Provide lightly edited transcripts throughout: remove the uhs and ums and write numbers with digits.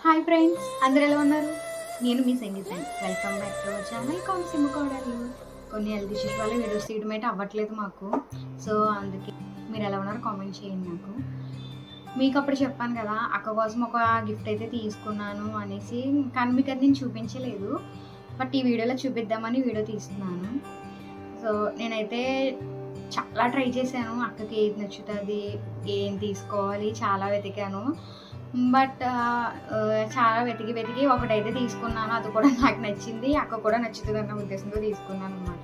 Hi friends, అందరు ఎలా ఉన్నారు? నేను మీ Sangeetha. Welcome back to our channel Konaseema కోడలు. కొన్ని హెల్త్ ఇష్యూస్ వల్ల వీడియోస్ తీయడం అయితే అవ్వట్లేదు మాకు. సో అందుకే మీరు ఎలా ఉన్నారో కామెంట్ చేయండి నాకు. మీకు అప్పుడు చెప్పాను కదా, అక్క కోసం ఒక గిఫ్ట్ అయితే తీసుకున్నాను అనేసి. కానీ మీకు అది నేను చూపించలేదు, బట్ ఈ వీడియోలో చూపిద్దామని వీడియో తీస్తున్నాను. సో నేనైతే చాలా ట్రై చేశాను, అక్కకి ఏది నచ్చుతుంది, ఏం తీసుకోవాలి, చాలా వెతికాను. బట్ చాలా వెతికి ఒకటైతే తీసుకున్నాను. అది కూడా నాకు నచ్చింది, అక్క కూడా నచ్చుతుంది అన్న ఉద్దేశంతో తీసుకున్నాను అనమాట.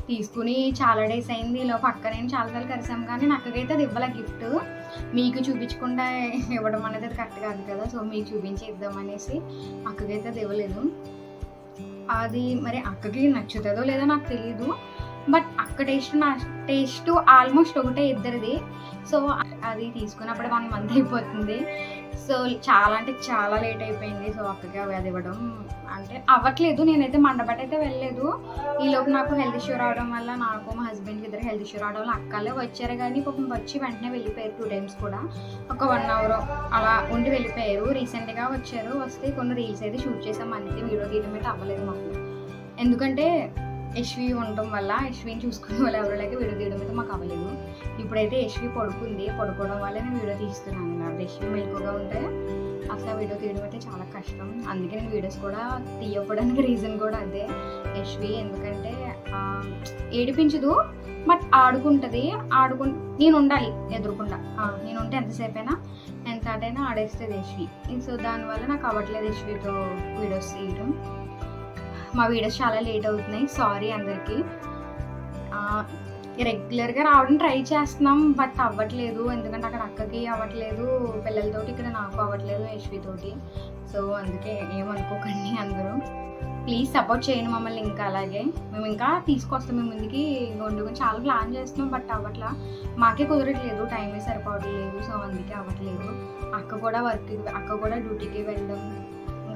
తీసుకుని చాలా డేస్ అయింది. పక్క నేను చాలాసార్లు కలిసాము, కానీ అక్కకైతే అది ఇవ్వాల గిఫ్ట్. మీకు చూపించకుండా ఇవ్వడం అనేది అది కరెక్ట్ కాదు కదా. సో మీకు చూపించి ఇద్దామనేసి అక్కకైతే అది ఇవ్వలేదు. అది మరి అక్కకి నచ్చుతుందో లేదో నాకు తెలియదు, బట్ అక్క టేస్ట్ నా టేస్ట్ ఆల్మోస్ట్ ఒకటే ఇద్దరిది. సో అది తీసుకున్నప్పుడే 1 మంత్ అయిపోతుంది. సో చాలా అంటే చాలా లేట్ అయిపోయింది. సో అక్కకి అది ఇవ్వడం అంటే అవ్వట్లేదు. నేనైతే మండపేట అయితే వెళ్ళలేదు. ఈలోపు నాకు హెల్త్ ఇష్యూ రావడం వల్ల, నాకు మా హస్బెండ్కి ఇద్దరు హెల్త్ ఇష్యూ రావడం వల్ల అక్కలే వచ్చారు, కానీ పాపం వచ్చి వెంటనే వెళ్ళిపోయారు. 2 టైమ్స్ కూడా ఒక 1 అవర్ అలా ఉండి వెళ్ళిపోయారు. రీసెంట్గా వచ్చారు, వస్తే కొన్ని రీల్స్ అయితే షూట్ చేసాం. అంతే, వీడియో తీయడం అయితే అవ్వలేదు మాకు. ఎందుకంటే యశ్వి ఉండటం వల్ల, యశ్విని చూసుకునే వాళ్ళు ఎవరు లేక వీడియో తీయడం అయితే మాకు అవ్వలేదు. ఇప్పుడైతే యశ్వి పడుకోవడం వల్ల నేను వీడియో తీస్తున్నాను. నాకు యశ్వి మెలకుగా ఉంటే అసలు వీడియో తీయడం అయితే చాలా కష్టం. అందుకే నేను వీడియోస్ కూడా తీయకపోవడానికి రీజన్ కూడా అదే. యశ్వి ఎందుకంటే ఏడిపించదు, బట్ ఆడుకుంటుంది. నేను ఉండాలి ఎదురుకుండా. నేను ఉంటే ఎంతసేపైనా ఎంత ఆటైనా ఆడేస్తుంది యశ్వి. సో దానివల్ల నాకు అవ్వట్లేదు యశ్వితో వీడియోస్ తీయడం. మా వీడియోస్ చాలా లేట్ అవుతున్నాయి, సారీ అందరికీ. రెగ్యులర్గా రావడం ట్రై చేస్తున్నాం, బట్ అవ్వట్లేదు. ఎందుకంటే అక్కడ అక్కకి అవ్వట్లేదు పిల్లలతోటి, ఇక్కడ నాకు అవ్వట్లేదు యశ్వితోటి. సో అందుకే ఏమనుకోకండి అందరూ. ప్లీజ్ సపోర్ట్ చేయండి మమ్మల్ని. ఇంకా అలాగే మేము ఇంకా తీసుకొస్తాం మీ ముందుకి. వండుకొని చాలా ప్లాన్ చేస్తున్నాం, బట్ అవ్వట్లా. మాకే కుదరట్లేదు, టైమే సరిపోవట్లేదు. సో అందుకే అవ్వట్లేదు. అక్క కూడా డ్యూటీకి వెళ్ళడం,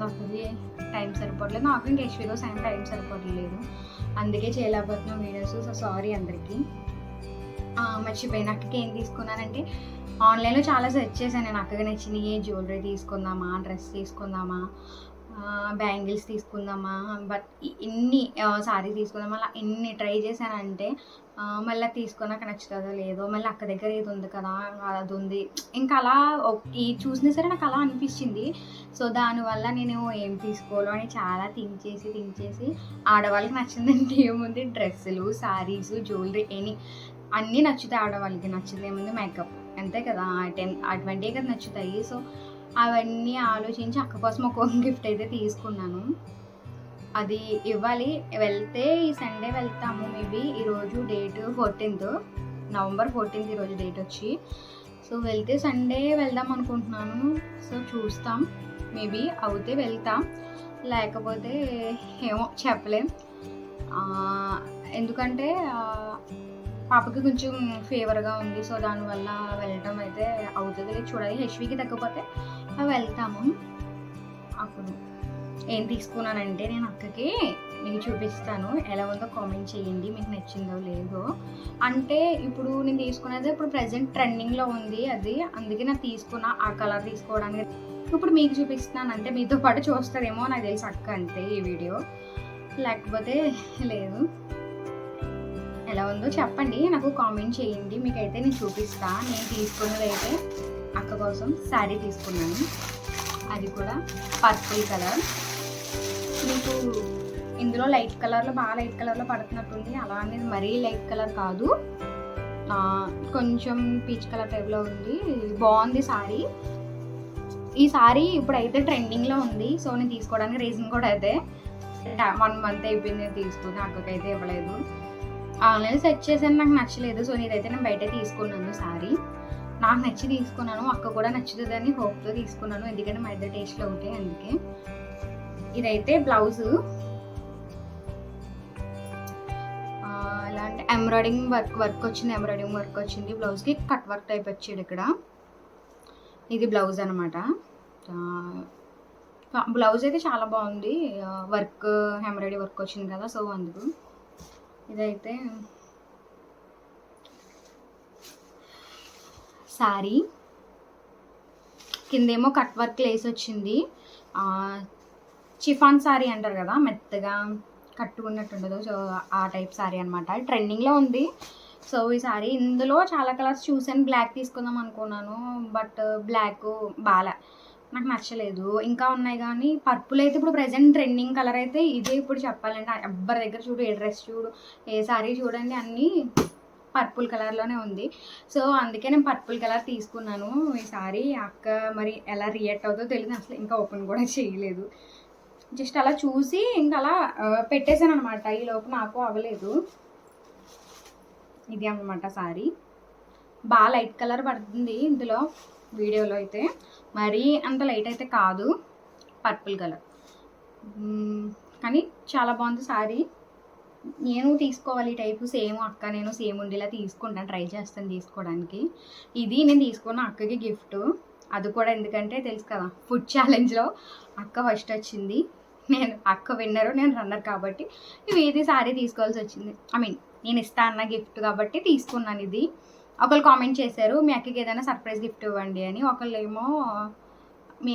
అక్కడికి టైం సరిపోవట్లేదు. నాకు ఇంకా యశ్వితో టైం సరిపోవట్లేదు. అందుకే చేయలేకపోతున్నాం వీడియోస్. సో సారీ అందరికీ. మర్చిపోయిన అక్కకి ఏం తీసుకున్నానంటే, ఆన్లైన్లో చాలా సెర్చ్ చేశాను నేను. అక్కగా నచ్చినవి జ్యువెలరీ తీసుకుందామా, డ్రెస్ తీసుకుందామా, బ్యాంగిల్స్ తీసుకుందామా, బట్ ఇన్ని సారీ తీసుకుందామా, అలా ఎన్ని ట్రై చేశానంటే మళ్ళీ తీసుకున్నాక నచ్చుతుందో లేదో, మళ్ళీ అక్క దగ్గర ఏది ఉంది కదా అది ఉంది, ఇంకా అలా ఇది చూసినా సరే నాకు అలా అనిపించింది. సో దానివల్ల నేను ఏం తీసుకోవాలో అని చాలా థింక్ చేసి ఆడవాళ్ళకి నచ్చిందంటే ఏముంది, డ్రెస్సులు, శారీస్, జ్యువెలరీ, అన్నీ నచ్చుతాయి. ఆడవాళ్ళకి నచ్చింది ఏముంది, మేకప్, అంతే కదా. అటువంటివే కదా నచ్చుతాయి. సో అవన్నీ ఆలోచించి అక్క కోసం ఒక గిఫ్ట్ అయితే తీసుకున్నాను. అది ఇవ్వాలి. వెళ్తే ఈ సండే వెళ్తాము మేబీ. ఈరోజు డేట్ 14th, నవంబర్ 14th ఈరోజు డేట్ వచ్చి. సో వెళ్తే సండే వెళ్దాం అనుకుంటున్నాను. సో చూస్తాం, మేబీ అవుతే వెళ్తాం, లేకపోతే ఏమో చెప్పలేం. ఎందుకంటే పాపకి కొంచెం ఫీవర్గా ఉంది. సో దానివల్ల వెళ్ళటం అయితే అవుతుంది, చూడాలి. హెచ్వికి తగ్గకపోతే వెళ్తాము. అప్పుడు ఏం తీసుకున్నానంటే, నేను అక్కకి మీకు చూపిస్తాను, ఎలా ఉందో కామెంట్ చేయండి, మీకు నచ్చిందో లేదో. అంటే ఇప్పుడు నేను తీసుకున్నది ఇప్పుడు ప్రజెంట్ ట్రెండింగ్లో ఉంది అది, అందుకే నాకు తీసుకున్న ఆ కలర్ తీసుకోవడానికి. ఇప్పుడు మీకు చూపిస్తున్నాను, అంటే మీతో పాటు చూస్తారేమో నాకు తెలిసి అక్క, అంతే ఈ వీడియో. లేకపోతే లేదు. ఎలా ఉందో చెప్పండి, నాకు కామెంట్ చేయండి. మీకైతే నేను చూపిస్తాను. నేను తీసుకున్నది అయితే అక్క కోసం శారీ తీసుకున్నాను, అది కూడా పర్పుల్ కలర్. మీకు ఇందులో లైట్ కలర్లో, బాగా లైట్ కలర్లో పడుతున్నట్టుంది. అలా అనేది మరీ లైట్ కలర్ కాదు, కొంచెం పీచ్ కలర్ టైప్లో ఉంది. బాగుంది శారీ. ఈ శారీ ఇప్పుడైతే ట్రెండింగ్లో ఉంది. సో నేను తీసుకోవడానికి రీజన్ కూడా అదే. 1 మంత్ అయిపోయింది నేను తీసుకుని, అక్కకైతే ఇవ్వలేదు. ఆన్లైన్లో సెర్చ్ చేశాను, నాకు నచ్చలేదు. సో ఇదైతే నేను బయట తీసుకున్నాను శారీ. నాకు నచ్చి తీసుకున్నాను, అక్క కూడా నచ్చుతుందని హోప్తో తీసుకున్నాను. ఎందుకంటే మా ఇద్దరు టేస్ట్లో ఒకటే, అందుకే. ఇదైతే బ్లౌజు, ఎలా అంటే ఎంబ్రాయిడింగ్ వర్క్ వచ్చింది బ్లౌజ్కి. కట్ వర్క్ టైప్ వచ్చాడు ఇక్కడ. ఇది బ్లౌజ్ అనమాట. బ్లౌజ్ అయితే చాలా బాగుంది, వర్క్ ఎంబ్రాయిడరీ వర్క్ వచ్చింది కదా, సో అందుకు. ఇదైతే శారీ. కిందేమో కట్ వర్క్ లేస్ వచ్చింది. చిఫాన్ శారీ అంటారు కదా, మెత్తగా కట్టుకున్నట్టు ఉండదు. సో ఆ టైప్ శారీ అనమాట. ట్రెండింగ్లో ఉంది. సో ఈ శారీ ఇందులో చాలా కలర్స్ చూసాను. బ్లాక్ తీసుకుందాం అనుకున్నాను, బట్ బ్లాక్ బాగా నాకు నచ్చలేదు. ఇంకా ఉన్నాయి కానీ పర్పుల్ అయితే ఇప్పుడు ప్రజెంట్ ట్రెండింగ్ కలర్ అయితే ఇదే. ఇప్పుడు చెప్పాలంటే ఎవరి దగ్గర చూడు, ఏ డ్రెస్ చూడు, ఏ శారీ చూడండి, అన్నీ పర్పుల్ కలర్లోనే ఉంది. సో అందుకే నేను పర్పుల్ కలర్ తీసుకున్నాను. ఈ సారీ అక్క మరి ఎలా రియాక్ట్ అవుతుందో తెలియదు. అసలు ఇంకా ఓపెన్ కూడా చేయలేదు. జస్ట్ అలా చూసి ఇంకా అలా పెట్టేశాను అనమాట. ఈ లోపు నాకు అవ్వలేదు. ఇది అనమాట సారీ. బాగా లైట్ కలర్ పడుతుంది ఇందులో, వీడియోలో అయితే మరీ అంత లైట్ అయితే కాదు, పర్పుల్ కలర్. కానీ చాలా బాగుంది సారీ. నేను తీసుకోవాలి టైపు సేమ్ అక్క, నేను సేమ్ ఉండేలా తీసుకుంటాను, ట్రై చేస్తాను తీసుకోవడానికి. ఇది నేను తీసుకున్న అక్కకి గిఫ్ట్. అది కూడా ఎందుకంటే తెలుసు కదా, ఫుడ్ ఛాలెంజ్లో అక్క ఫస్ట్ వచ్చింది, నేను అక్క విన్నరు, నేను రన్నర్ కాబట్టి ఇది సారీ తీసుకోవాల్సి వచ్చింది. నేను ఇస్తా అన్న గిఫ్ట్ కాబట్టి తీసుకున్నాను ఇది. ఒకళ్ళు కామెంట్ చేశారు, మీ అక్కకి ఏదైనా సర్ప్రైజ్ గిఫ్ట్ ఇవ్వండి అని. ఒకళ్ళు ఏమో మీ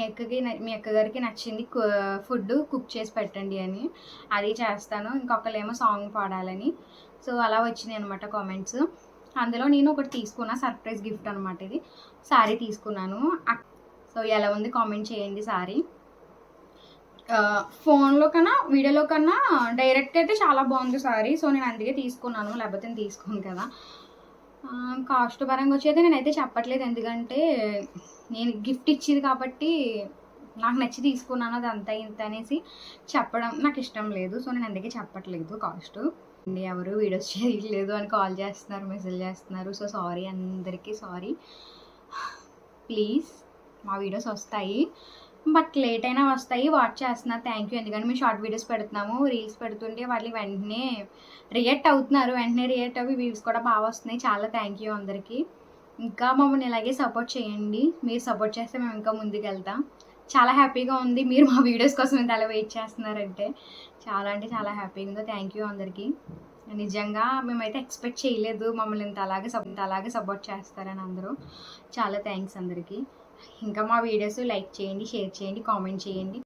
అక్కగారికి నచ్చింది ఫుడ్ కుక్ చేసి పెట్టండి అని, అది చేస్తాను. ఇంకొకళ్ళు ఏమో సాంగ్ పాడాలని. సో అలా వచ్చినాయి అనమాట కామెంట్స్. అందులో నేను ఒకటి తీసుకున్నా, సర్ప్రైజ్ గిఫ్ట్ అనమాట ఇది. సారీ తీసుకున్నాను. సో ఎలా ఉంది కామెంట్ చేయండి. సారీ ఫోన్లో కన్నా వీడియోలో కన్నా డైరెక్ట్ అయితే చాలా బాగుంది సారీ. సో నేను అందుకే తీసుకున్నాను, లేకపోతే నేను తీసుకోను కదా. కాస్ట్ పరంగా వచ్చేది నేనైతే చెప్పట్లేదు, ఎందుకంటే నేను గిఫ్ట్ ఇచ్చేది కాబట్టి నాకు నచ్చి తీసుకున్నాను, అది అంత ఇంత అనేసి చెప్పడం నాకు ఇష్టం లేదు. సో నేను అందుకే చెప్పట్లేదు కాస్ట్. ఎవరు వీడియోస్ చేయలేదు అని కాల్ చేస్తున్నారు, మెసేజ్ చేస్తున్నారు. సో సారీ అందరికీ, సారీ. ప్లీజ్ మా వీడియోస్ వస్తాయి, బట్ లేట్ అయినా వస్తాయి. వాచ్ చేస్తున్నారు, థ్యాంక్ యూ. ఎందుకంటే మేము షార్ట్ వీడియోస్ పెడుతున్నాము, రీల్స్ పెడుతుంటే వాళ్ళు వెంటనే రియాక్ట్ అవుతున్నారు, వెంటనే రియాక్ట్ అవి వ్యూస్ కూడా బాగా వస్తున్నాయి. చాలా థ్యాంక్ యూ అందరికీ. ఇంకా మమ్మల్ని ఇలాగే సపోర్ట్ చేయండి. మీరు సపోర్ట్ చేస్తే మేము ఇంకా ముందుకు వెళ్తాం. చాలా హ్యాపీగా ఉంది మీరు మా వీడియోస్ కోసం ఇంత అలా వెయిట్ చేస్తున్నారంటే. చాలా అంటే చాలా హ్యాపీగా ఉందో. థ్యాంక్ యూ అందరికీ. నిజంగా మేమైతే ఎక్స్పెక్ట్ చేయలేదు మమ్మల్ని ఇంత అలాగే సపోర్ట్ చేస్తారని అందరూ. చాలా థ్యాంక్స్ అందరికీ. ఇంకా మా వీడియోస్ లైక్ చేయండి, షేర్ చేయండి, కామెంట్ చేయండి.